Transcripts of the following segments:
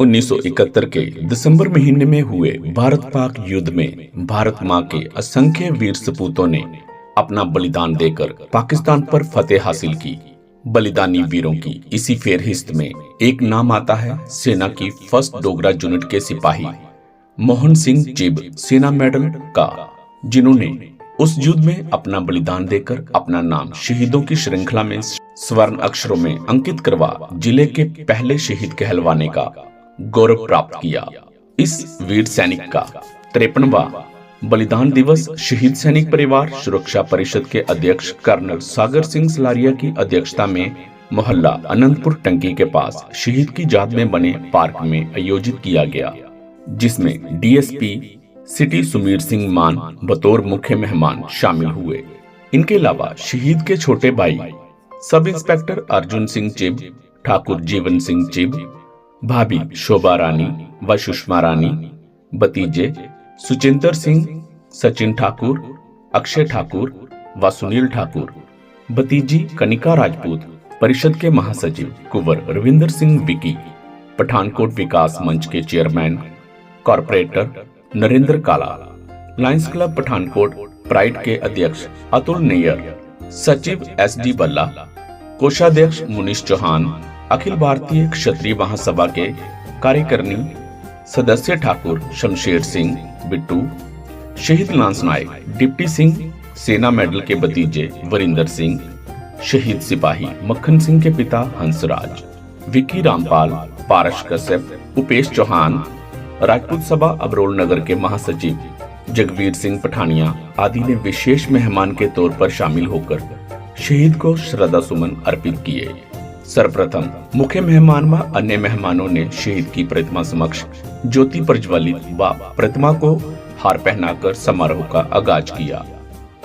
1971 के दिसंबर महीने में हुए भारत पाक युद्ध में भारत मां के असंख्य वीर सपूतों ने अपना बलिदान देकर पाकिस्तान पर फतेह हासिल की। बलिदानी वीरों की इसी फेरहिस्त में एक नाम आता है सेना की फर्स्ट डोगरा यूनिट के सिपाही मोहन सिंह चिब सेना मेडल का, जिन्होंने उस युद्ध में अपना बलिदान देकर अपना नाम शहीदों की श्रृंखला में स्वर्ण अक्षरों में अंकित करवा जिले के पहले शहीद कहलवाने का गौरव प्राप्त किया। इस वीर सैनिक का 53वां बलिदान दिवस शहीद सैनिक परिवार सुरक्षा परिषद के अध्यक्ष कर्नल सागर सिंह सलारिया की अध्यक्षता में मोहल्ला अनंतपुर टंकी के पास शहीद की याद में बने पार्क में आयोजित किया गया, जिसमें डीएसपी सिटी सुमीर सिंह मान बतौर मुख्य मेहमान शामिल हुए। इनके अलावा शहीद के छोटे भाई सब इंस्पेक्टर अर्जुन सिंह चिब, ठाकुर जीवन सिंह चिब, भाभी शोभा रानी व सुषमा रानी, भतीजे सुचिंदर सिंह, सचिन ठाकुर, अक्षय ठाकुर व सुनील ठाकुर, भतीजी कनिका राजपूत, परिषद के महासचिव कुंवर रविंदर सिंह विकी, पठानकोट विकास मंच के चेयरमैन कॉर्पोरेटर नरेंद्र काला, लायंस क्लब पठानकोट प्राइड के अध्यक्ष अतुल नैयर, सचिव एसडी बल्ला, कोषाध्यक्ष मुनीश चौहान, अखिल भारतीय क्षत्रिय महासभा के कार्यकारिणी सदस्य ठाकुर शमशेर सिंह बिट्टू, शहीद लांस नायक डिप्टी सिंह, सेना मेडल के भतीजे वरिंदर सिंह, शहीद सिपाही मक्खन सिंह के पिता हंसराज, विकी रामपाल, पारस कश्यप, उपेश चौहान, राजपूत सभा अबरोल नगर के महासचिव जगवीर सिंह पठानिया आदि ने विशेष मेहमान के तौर पर शामिल होकर शहीद को श्रद्धा सुमन अर्पित किए। सर्वप्रथम मुख्य मेहमान व अन्य मेहमानों ने शहीद की प्रतिमा समक्ष ज्योति प्रज्वलित व प्रतिमा को हार पहनाकर समारोह का आगाज किया।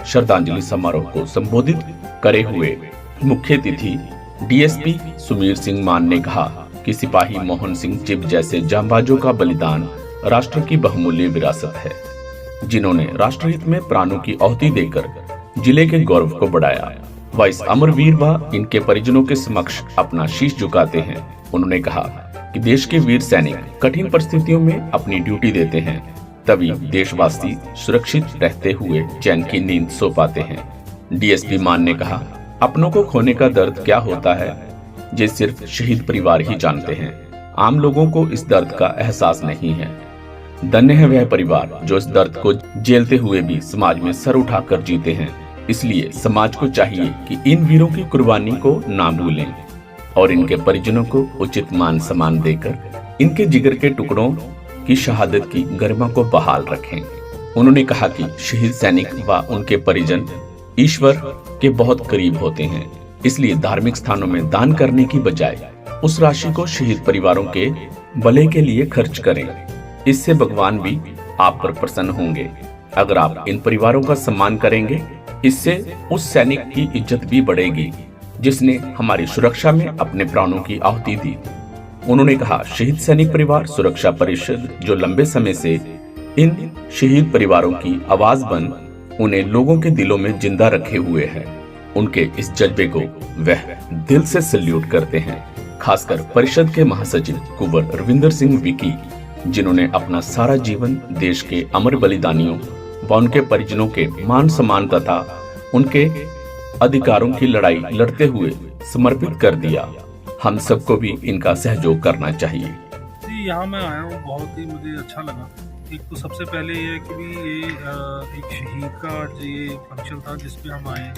श्रद्धांजलि समारोह को संबोधित करे हुए मुख्य अतिथि डीएसपी सुमीर सिंह मान ने कहा कि सिपाही मोहन सिंह चिब जैसे जांबाजों का बलिदान राष्ट्र की बहुमूल्य विरासत है, जिन्होंने राष्ट्रहित में प्राणों की आहुति देकर जिले के गौरव को बढ़ाया। वह इस अमरवीर व इनके परिजनों के समक्ष अपना शीश झुकाते हैं। उन्होंने कहा कि देश के वीर सैनिक कठिन परिस्थितियों में अपनी ड्यूटी देते हैं, तभी देशवासी सुरक्षित रहते हुए चैन की नींद सो पाते हैं। डीएसपी मान ने कहा, अपनों को खोने का दर्द क्या होता है ये सिर्फ शहीद परिवार ही जानते हैं। आम लोगों को इस दर्द का एहसास नहीं है। धन्य है वह परिवार जो इस दर्द को झेलते हुए भी समाज में सर उठाकर जीते हैं। इसलिए समाज को चाहिए कि इन वीरों की कुर्बानी को ना भूलें और इनके परिजनों को उचित मान सम्मान देकर इनके जिगर के टुकड़ों की शहादत की गरिमा को बहाल रखें। उन्होंने कहा कि शहीद सैनिक व उनके परिजन ईश्वर के बहुत करीब होते हैं, इसलिए धार्मिक स्थानों में दान करने की बजाय उस राशि को शहीद परिवारों के भले के लिए खर्च करें। इससे भगवान भी आप पर प्रसन्न होंगे। अगर आप इन परिवारों का सम्मान करेंगे, इससे उस सैनिक की इज्जत भी बढ़ेगी जिसने हमारी सुरक्षा में अपने प्राणों की आहुति दी। उन्होंने कहा, शहीद सैनिक परिवार सुरक्षा परिषद जो लंबे समय से इन शहीद परिवारों की आवाज बन उन्हें लोगों के दिलों में जिंदा रखे हुए है, उनके इस जज्बे को वह दिल से सल्यूट करते हैं। खासकर परिषद के महासचिव कुंवर रविंदर सिंह विकी, जिन्होंने अपना सारा जीवन देश के अमर बलिदानियों व उनके परिजनों के मान सम्मान तथा उनके अधिकारों की लड़ाई लड़ते हुए समर्पित कर दिया। हम सबको भी इनका सहयोग करना चाहिए। जी, यहाँ मैं आया हूँ, बहुत ही मुझे अच्छा लगा। एक तो सबसे पहले ये है कि भी ये एक शहीद का ये फंक्शन था जिसपे हम आए,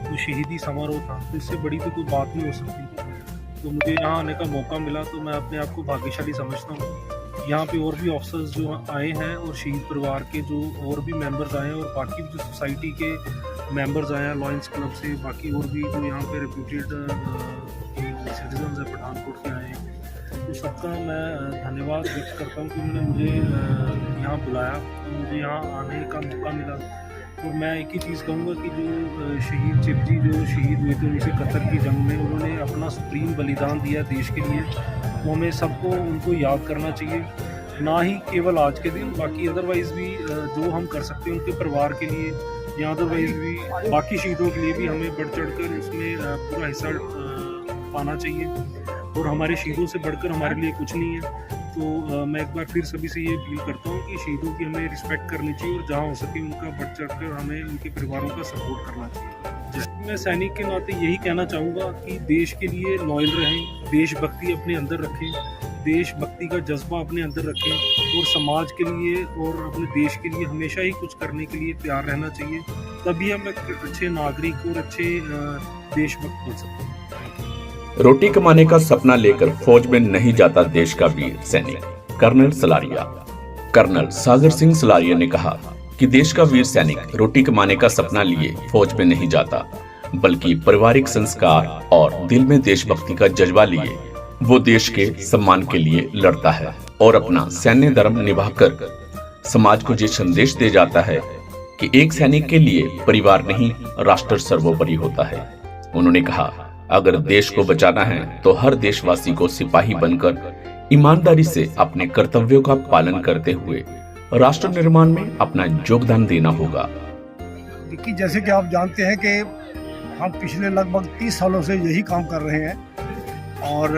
तो शहीदी समारोह था, तो इससे बड़ी तो कोई बात नहीं हो सकती। तो मुझे यहाँ आने का मौका मिला तो मैं अपने आप को भाग्यशाली समझता हूँ। यहाँ पे और भी ऑफिसर्स जो आए हैं और शहीद परिवार के जो और भी मेंबर्स आए हैं और बाकी जो सोसाइटी के मेंबर्स आए हैं लॉयंस क्लब से, बाकी और भी जो यहाँ पे रेप्यूटेड सिटीजन्स हैं पठानकोट के आए हैं, तो सबका मैं धन्यवाद व्यक्त करता हूँ कि उन्होंने मुझे यहाँ बुलाया, तो मुझे यहाँ आने का मौका मिला। और मैं एक ही चीज़ कहूँगा कि जो शहीद चिब जी जो शहीद हुए थे 1971 की जंग में, उन्होंने अपना सुप्रीम बलिदान दिया देश के लिए, तो हमें सबको उनको याद करना चाहिए, ना ही केवल आज के दिन, बाकी अदरवाइज़ भी जो हम कर सकते हैं उनके परिवार के लिए या अदरवाइज़ भी बाकी शहीदों के लिए भी हमें बढ़ चढ़ कर उसमें पूरा हिस्सा पाना चाहिए। और हमारे शहीदों से बढ़कर हमारे लिए कुछ नहीं है। तो मैं एक बार फिर सभी से ये अपील करता हूँ कि शहीदों की हमें रिस्पेक्ट करनी चाहिए और जहाँ हो सके उनका बढ़ चढ़कर हमें उनके परिवारों का सपोर्ट करना चाहिए। मैं सैनिक के नाते यही कहना चाहूँगा कि देश के लिए लॉयल रहें, देशभक्ति अपने अंदर रखें, देशभक्ति का जज्बा अपने अंदर रखें और समाज के लिए और अपने देश के लिए हमेशा ही कुछ करने के लिए तैयार रहना चाहिए। तभी हम एक अच्छे नागरिक और अच्छे देशभक्त बन सकते हैं। रोटी कमाने का सपना लेकर फौज में नहीं जाता देश का वीर सैनिक कर्नल सलारिया। कर्नल सागर सिंह सलारिया ने कहा कि देश का वीर सैनिक रोटी कमाने का सपना लिए फौज में नहीं जाता, बल्कि पारिवारिक संस्कार और दिल में देशभक्ति का जज्बा लिए वो देश के सम्मान के लिए लड़ता है और अपना सैन्य धर्म निभाकर समाज को ये संदेश दे जाता है कि एक सैनिक के लिए परिवार नहीं, राष्ट्र सर्वोपरि होता है। उन्होंने कहा, अगर देश को बचाना है तो हर देशवासी को सिपाही बनकर ईमानदारी से अपने कर्तव्यों का पालन करते हुए राष्ट्र निर्माण में अपना योगदान देना होगा। कि जैसे कि आप जानते हैं कि हम पिछले लगभग 30 सालों से यही काम कर रहे हैं और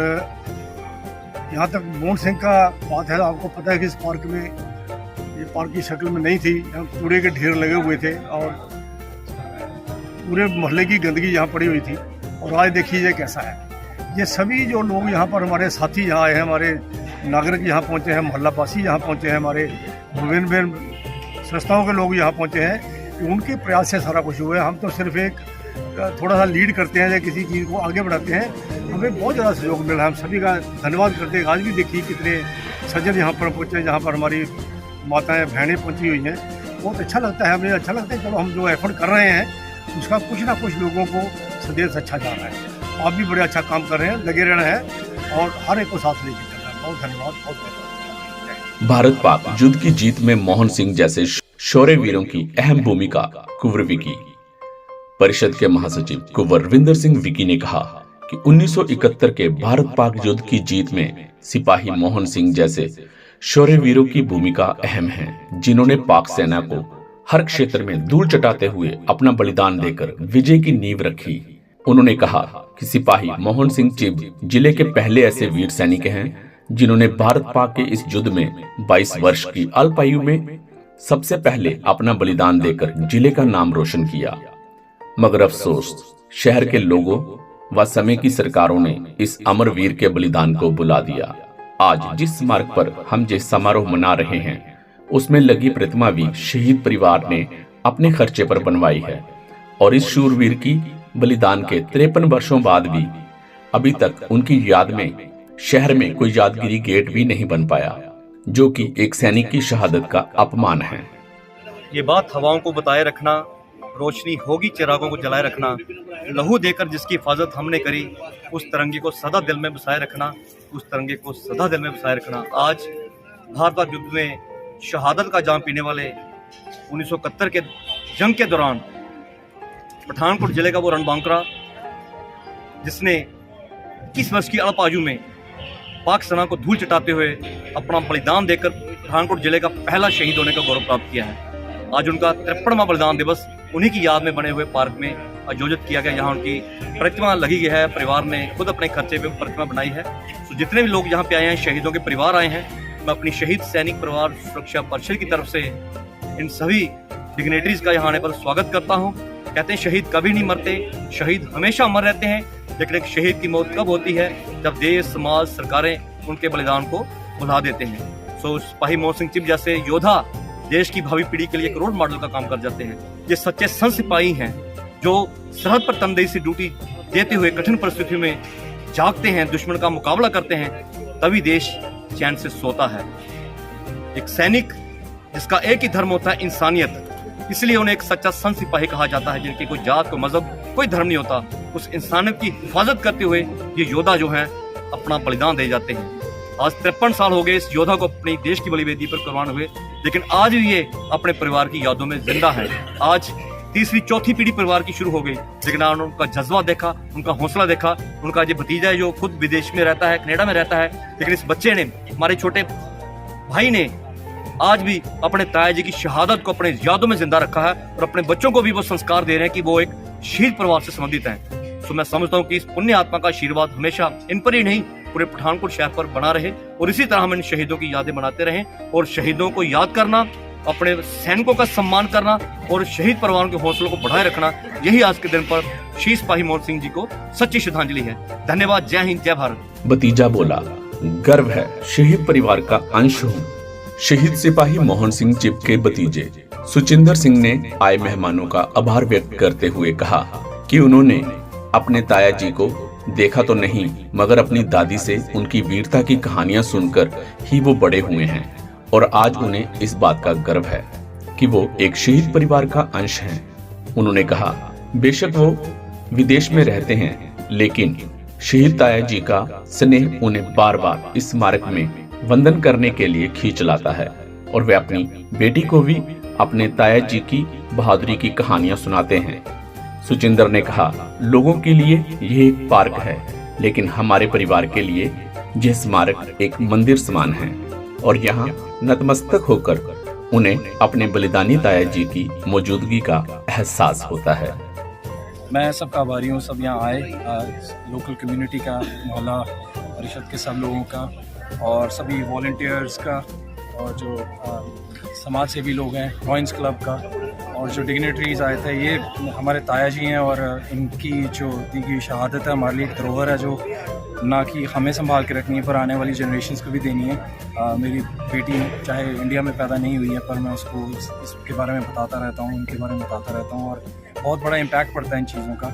यहाँ तक मोहन सिंह का बात है, आपको पता है कि इस पार्क में, ये पार्क की शक्ल में नहीं थी, यहाँ कूड़े के ढेर लगे हुए थे और पूरे मोहल्ले की गंदगी यहाँ पड़ी हुई थी। और आज देखिए कैसा है। ये सभी जो लोग यहाँ पर, हमारे साथी यहाँ आए हैं, हमारे नागरिक यहाँ पहुँचे हैं, मोहल्लावासी यहाँ पहुँचे हैं, हमारे विभिन्न विभिन्न संस्थाओं के लोग यहाँ पहुँचे हैं कि उनके प्रयास से सारा कुछ हुआ है। हम तो सिर्फ एक थोड़ा सा लीड करते हैं या किसी चीज़ को आगे बढ़ाते हैं। हमें बहुत ज़्यादा सहयोग मिला है, हम सभी का धन्यवाद करते हैं। आज भी देखिए कितने सज्जन यहाँ पर पहुँचे, जहाँ पर हमारी माताएँ बहनें पहुँची हुई हैं। बहुत अच्छा लगता है, हमें अच्छा लगता है। चलो हम जो एफर्ट कर रहे हैं उसका कुछ ना कुछ लोगों को संदेश अच्छा जा रहा है। आप भी बड़े अच्छा काम कर रहे हैं, लगे रहना है और हर एक को साथ लेके चलना है। बहुत धन्यवाद, बहुत धन्यवाद। भारत पाक युद्ध की जीत में मोहन सिंह जैसे शौर्य वीरों की अहम भूमिका कुंवर विकी। परिषद के महासचिव कुंवर रविंदर सिंह विकी ने कहा कि 1971 के भारत पाक युद्ध की जीत में सिपाही मोहन सिंह जैसे शौर्य वीरों की भूमिका अहम है, जिन्होंने पाक सेना को हर क्षेत्र में धूल चटाते हुए अपना बलिदान देकर विजय की नींव रखी। उन्होंने कहा कि सिपाही मोहन सिंह चिब जिले के पहले ऐसे वीर सैनिक हैं जिन्होंने भारत पाक के इस युद्ध में 22 वर्ष की अल्प आयु में सबसे पहले अपना बलिदान देकर जिले का नाम रोशन किया। मगर अफसोस, शहर के लोगों व समय की सरकारों ने इस अमर वीर के बलिदान को बुला दिया। आज जिस स्मारक पर हम जिस समारोह मना रहे हैं उसमें लगी प्रतिमा भी शहीद परिवार ने अपने खर्चे पर बनवाई है और इस शूरवीर की बलिदान के 53 वर्षों बाद भी अभी तक उनकी याद में शहर में कोई यादगिरी गेट भी नहीं बन पाया, जो कि एक सैनिक की शहादत का अपमान है। ये बात हवाओं को बताए रखना, रोशनी होगी चिरागों को जलाए रखना, लहू देकर जिसकी हिफाजत हमने करी, उस तिरंगे को सदा दिल में बसाए रखना, उस तिरंगे को सदा दिल में बसाए रखना। आज भारत युद्ध में शहादत का जाम पीने वाले 1971 के जंग के दौरान पठानकोट जिले का वो रणबांकुरा, जिसने 21 वर्ष की अल्प आयु में पाक सेना को धूल चटाते हुए अपना बलिदान देकर पठानकोट जिले का पहला शहीद होने का गौरव प्राप्त किया है। आज उनका 53वां बलिदान दिवस उन्हीं की याद में बने हुए पार्क में आयोजित किया गया। यहाँ उनकी प्रतिमा लगी गई है, परिवार ने खुद अपने खर्चे पे प्रतिमा बनाई है। तो जितने भी लोग यहाँ पे आए हैं, शहीदों के परिवार आए हैं, मैं अपनी शहीद सैनिक परिवार सुरक्षा परिषद की तरफ से इन सभी डिग्नेटरीज का यहाँ आने पर स्वागत करता हूँ। कहते हैं शहीद कभी नहीं मरते, शहीद हमेशा अमर रहते हैं, लेकिन एक शहीद की मौत कब होती है? जब देश, समाज, सरकारें उनके बलिदान को भुला देते हैं। सो सिपाही मोहन सिंह चिब जैसे योद्धा देश की भावी पीढ़ी के लिए एक रोल मॉडल का काम कर जाते हैं। ये सच्चे संत सिपाही हैं जो सरहद पर तनदेही से ड्यूटी देते हुए कठिन परिस्थितियों में जागते हैं, दुश्मन का मुकाबला करते हैं, तभी देश चैन से सोता है। एक सैनिक जिसका एक ही धर्म होता है, इंसानियत, इसलिए उन्हें एक सच्चा संत सिपाही कहा जाता है, जिनकी कोई जात, कोई मजहब, कोई धर्म नहीं होता। उस इंसानियत की हिफाजत करते हुए ये योद्धा जो हैं अपना बलिदान दे जाते हैं। आज 53 साल हो गए इस योद्धा को अपनी देश की बलिवेदी पर कुर्बान हुए, लेकिन आज भी ये अपने परिवार की यादों में जिंदा है। आज तीसरी चौथी पीढ़ी परिवार की शुरू हो गई, लेकिन आज उनका जज्बा देखा, उनका हौसला देखा। उनका जो भतीजा है जो खुद विदेश में रहता है, कनाडा में रहता है, लेकिन इस बच्चे ने, हमारे छोटे भाई ने आज भी अपने ताया जी की शहादत को अपने यादों में जिंदा रखा है और अपने बच्चों को भी वो संस्कार दे रहे हैं कि वो एक शहीद परिवार से संबंधित हैं। तो मैं समझता हूँ कि इस पुण्य आत्मा का आशीर्वाद हमेशा इन पर ही नहीं, पूरे पठानकोट शहर पर बना रहे और इसी तरह हम इन शहीदों की यादें बनाते रहें और शहीदों को याद करना, अपने सैनिकों का सम्मान करना और शहीद परिवारों के हौसलों को बढ़ाए रखना, यही आज के दिन पर शहीद सिपाही मोहन सिंह जी को सच्ची श्रद्धांजलि है। धन्यवाद। जय हिंद, जय भारत। भतीजा बोला, गर्व है शहीद परिवार का अंश हूँ। शहीद सिपाही मोहन सिंह चिब के भतीजे सुचिंदर सिंह ने आए मेहमानों का आभार व्यक्त करते हुए कहा कि उन्होंने अपने ताया जी को देखा तो नहीं, मगर अपनी दादी से उनकी वीरता की कहानियां सुनकर ही वो बड़े हुए हैं और आज उन्हें इस बात का गर्व है कि वो एक शहीद परिवार का अंश हैं। उन्होंने कहा, बेशक वो विदेश में रहते हैं, लेकिन शहीद ताया जी का स्नेह उन्हें बार बार इस स्मारक में वंदन करने के लिए खींच लाता है और वे अपनी बेटी को भी अपने ताया जी की बहादुरी की कहानियां सुनाते हैं। सुचिंदर ने कहा, लोगों के लिए यह एक पार्क है, लेकिन हमारे परिवार के लिए यह स्मारक एक मंदिर समान है और यहाँ नतमस्तक होकर उन्हें अपने बलिदानी ताया जी की मौजूदगी का एहसास होता है। मैं सबका आभारी हूँ, सब यहाँ आए, लोकल कम्युनिटी का, मोहल्ला परिषद के सब लोगों का और सभी वॉलंटियर्स का और जो समाज सेवी लोग हैं, रॉयंस क्लब का और जो डिग्नेटरीज आए थे। ये हमारे ताया जी हैं और इनकी जो दी गई शहादत है हमारे लिए एक धरोहर है जो ना कि हमें संभाल के रखनी है पर आने वाली जनरेशन्स को भी देनी है। मेरी बेटी चाहे इंडिया में पैदा नहीं हुई है पर मैं उसको इसके बारे में बताता रहता हूँ, उनके बारे में बताता रहता हूँ और बहुत बड़ा इम्पैक्ट पड़ता है इन चीज़ों का।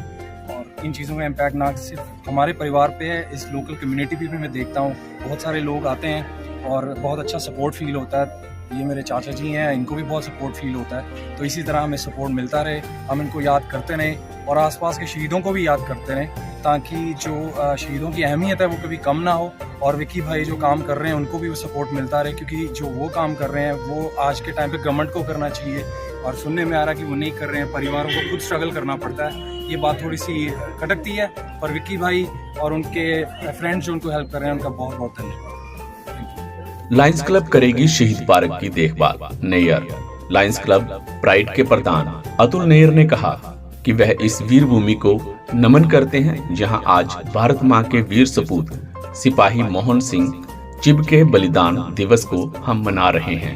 और इन चीज़ों का इम्पैक्ट ना सिर्फ हमारे परिवार पे है, इस लोकल कम्युनिटी पे भी मैं देखता हूँ बहुत सारे लोग आते हैं और बहुत अच्छा सपोर्ट फील होता है। ये मेरे चाचा जी हैं, इनको भी बहुत सपोर्ट फील होता है। तो इसी तरह हमें सपोर्ट मिलता रहे, हम इनको याद करते रहें और आसपास के शहीदों को भी याद करते रहें ताकि जो शहीदों की अहमियत है वो कभी कम ना हो और विक्की भाई जो काम कर रहे हैं उनको भी वो सपोर्ट मिलता रहे, क्योंकि जो वो काम कर रहे हैं वो आज के टाइम पे गवर्नमेंट को करना चाहिए और सुनने में आ रहा है कि वो नहीं कर रहे हैं, परिवारों को खुद स्ट्रगल करना पड़ता है। ये बात थोड़ी सी खटकती है, पर विक्की भाई और उनके फ्रेंड्स जो उनको हेल्प कर रहे हैं उनका बहुत बहुत धन्यवाद। लायंस क्लब करेगी शहीद पार्क की देखभाल। नैयर लायंस क्लब प्राइड के प्रधान अतुल नैयर ने कहा कि वह इस वीर भूमि को नमन करते हैं जहां आज भारत मां के वीर सपूत सिपाही मोहन सिंह चिब के बलिदान दिवस को हम मना रहे हैं।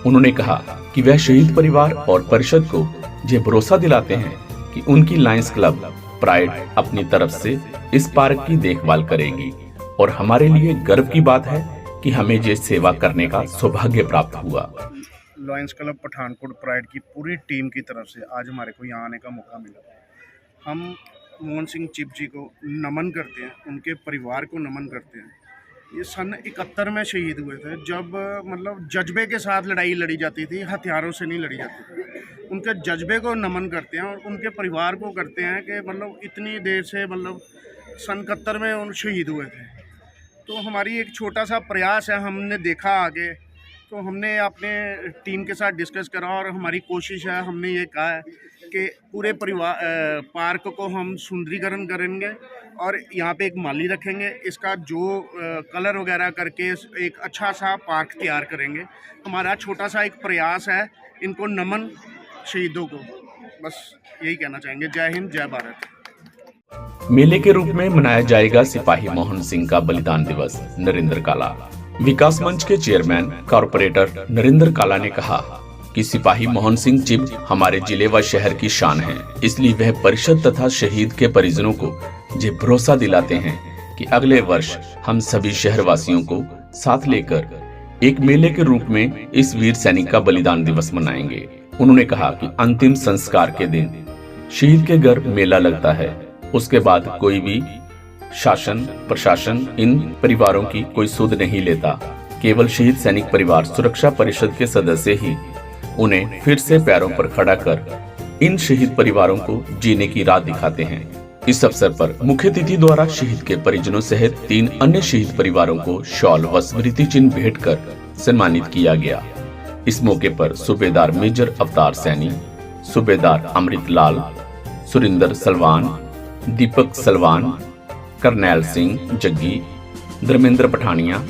उन्होंने कहा कि वह शहीद परिवार और परिषद को यह भरोसा दिलाते हैं कि उनकी लायंस क्लब प्राइड अपनी तरफ से इस पार्क की देखभाल करेगी और हमारे लिए गर्व की बात है कि हमें ये सेवा करने का सौभाग्य प्राप्त हुआ। लायंस क्लब पठानकोट प्राइड की पूरी टीम की तरफ से आज हमारे को यहाँ आने का मौका मिला। हम मोहन सिंह चिब जी को नमन करते हैं, उनके परिवार को नमन करते हैं। ये सन 71 में शहीद हुए थे, जब मतलब जज्बे के साथ लड़ाई लड़ी जाती थी, हथियारों से नहीं लड़ी जाती थी। उनके जज्बे को नमन करते हैं और उनके परिवार को करते हैं कि मतलब इतनी देर से मतलब सन 71 में उन शहीद हुए थे। तो हमारी एक छोटा सा प्रयास है, हमने देखा आगे तो हमने अपने टीम के साथ डिस्कस करा और हमारी कोशिश है, हमने ये कहा है कि पूरे परिवार पार्क को हम सुंदरीकरण करेंगे और यहाँ पे एक माली रखेंगे, इसका जो कलर वगैरह करके एक अच्छा सा पार्क तैयार करेंगे। हमारा छोटा सा एक प्रयास है, इनको नमन शहीदों को, बस यही कहना चाहेंगे। जय हिंद, जय भारत। मेले के रूप में मनाया जाएगा सिपाही मोहन सिंह का बलिदान दिवस। नरेंद्र काला विकास मंच के चेयरमैन कॉर्पोरेटर नरेंद्र काला ने कहा कि सिपाही मोहन सिंह चिब हमारे जिले व शहर की शान है, इसलिए वह परिषद तथा शहीद के परिजनों को ये भरोसा दिलाते हैं कि अगले वर्ष हम सभी शहरवासियों को साथ लेकर एक मेले के रूप में इस वीर सैनिक का बलिदान दिवस मनाएंगे। उन्होंने कहा कि अंतिम संस्कार के दिन शहीद के घर मेला लगता है, उसके बाद कोई भी शासन प्रशासन इन परिवारों की कोई सुध नहीं लेता। केवल शहीद सैनिक परिवार सुरक्षा परिषद के सदस्य ही उन्हें फिर से पैरों पर खड़ा कर इन शहीद परिवारों को जीने की राह दिखाते हैं। इस अवसर पर मुख्य अतिथि द्वारा शहीद के परिजनों सहित 3 अन्य शहीद परिवारों को शॉल व स्मृति चिन्ह भेंट कर सम्मानित किया गया। इस मौके पर सूबेदार मेजर अवतार सैनी, सूबेदार अमृत लाल, सुरिंदर सलवान, दीपक सलवान, करनैल सिंह जग्गी, धर्मेंद्र पठानिया,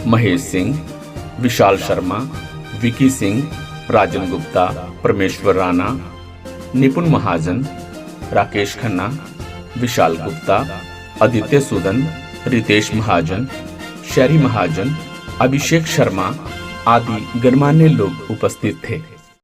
महेश सिंह, विशाल शर्मा, विकी सिंह, राजन गुप्ता, परमेश्वर राणा, निपुण महाजन, राकेश खन्ना, विशाल गुप्ता, आदित्य सुदन, रितेश महाजन, शेरी महाजन, अभिषेक शर्मा आदि गणमान्य लोग उपस्थित थे।